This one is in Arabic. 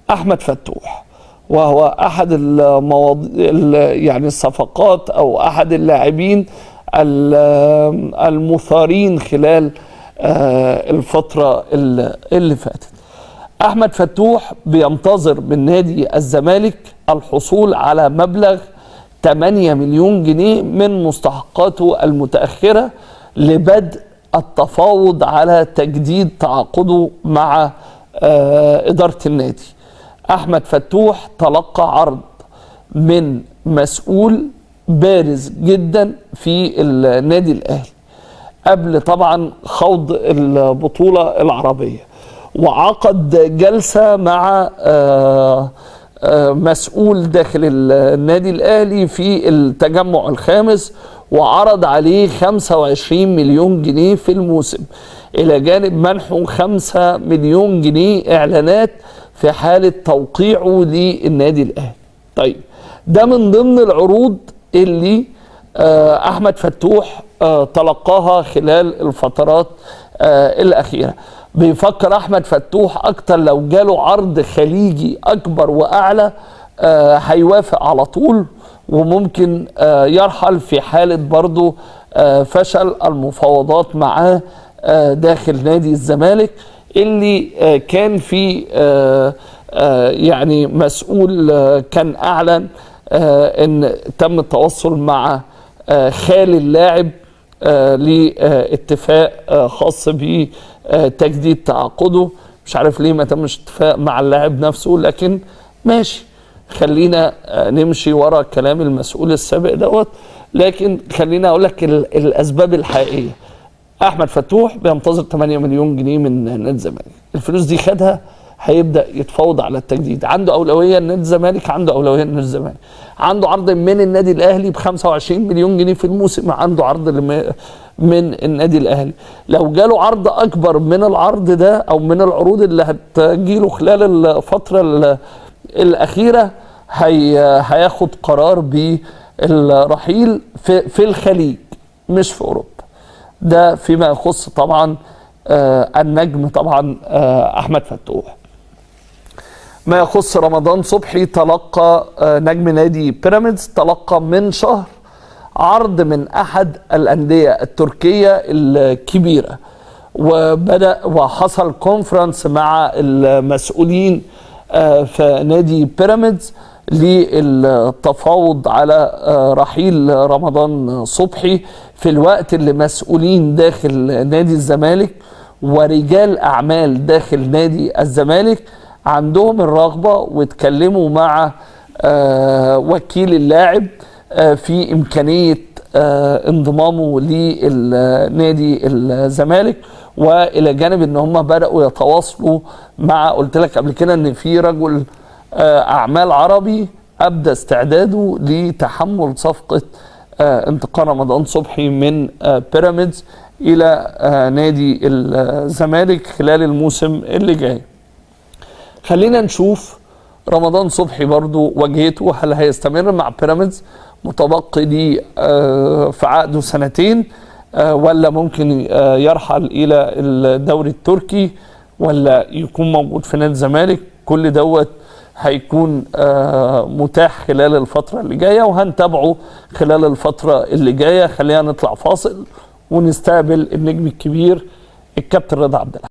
احمد فتوح، وهو احد يعني الصفقات او احد اللاعبين المثارين خلال الفترة اللي فاتت. احمد فتوح بينتظر من نادي الزمالك الحصول على مبلغ 8 مليون جنيه من مستحقاته المتأخرة لبدء التفاوض على تجديد تعاقده مع إدارة النادي. أحمد فتوح تلقى عرض من مسؤول بارز جدا في النادي الأهلي قبل طبعا خوض البطولة العربية، وعقد جلسة مع مسؤول داخل النادي الأهلي في التجمع الخامس، وعرض عليه 25 مليون جنيه في الموسم، إلى جانب منحه 5 مليون جنيه إعلانات في حالة توقيعه للنادي الأهلي. طيب ده من ضمن العروض اللي أحمد فتوح تلقاها خلال الفترات الأخيرة. بيفكر أحمد فتوح أكتر لو جاله عرض خليجي أكبر وأعلى هيوافق على طول، وممكن يرحل في حالة برضو فشل المفاوضات معاه داخل نادي الزمالك، اللي كان في يعني مسؤول كان أعلن ان تم التواصل مع خال اللاعب لاتفاق خاص بتجديد تعاقده. مش عارف ليه ما تمش اتفاق مع اللاعب نفسه، لكن ماشي، خلينا نمشي ورا كلام المسؤول السابق دوت. لكن خلينا اقول لك الاسباب الحقيقيه. احمد فتوح بينتظر 8 مليون جنيه من نادي الزمالك، الفلوس دي خدها هيبدا يتفاوض على التجديد. عنده اولويه نادي الزمالك، عنده اولويه نادي الزمالك، عنده عرض من النادي الاهلي ب 25 مليون جنيه في الموسم، عنده عرض من النادي الاهلي. لو جاله عرض اكبر من العرض ده او من العروض اللي هتجيله خلال الفتره الاخيره، هياخد قرار بالرحيل في الخليج مش في اوروبا. ده فيما يخص طبعا النجم طبعا احمد فتوح. ما يخص رمضان صبحي، تلقى نجم نادي بيراميدز تلقى من شهر عرض من احد الانديه التركيه الكبيره، وبدا وحصل كونفرنس مع المسؤولين في نادي بيراميدز للتفاوض على رحيل رمضان صبحي، في الوقت اللي مسؤولين داخل نادي الزمالك ورجال اعمال داخل نادي الزمالك عندهم الرغبه واتكلموا مع وكيل اللاعب في امكانيه انضمامه لنادي الزمالك، والى جانب ان هم بداوا يتواصلوا مع، قلت لك قبل كده ان في رجل اعمال عربي ابدى استعداده لتحمل صفقه انتقال رمضان صبحي من بيراميدز الى نادي الزمالك خلال الموسم اللي جاي. خلينا نشوف رمضان صبحي برضو وجهته، هل هيستمر مع بيراميدز متبقي ليه في عقده 2 سنين، ولا ممكن يرحل الى الدوري التركي، ولا يكون موجود في نادي الزمالك. كل دوت هيكون متاح خلال الفترة اللي جاية، وهنتابعه خلال الفترة اللي جاية. خلينا نطلع فاصل ونستقبل النجم الكبير الكابتن رضا عبد العال.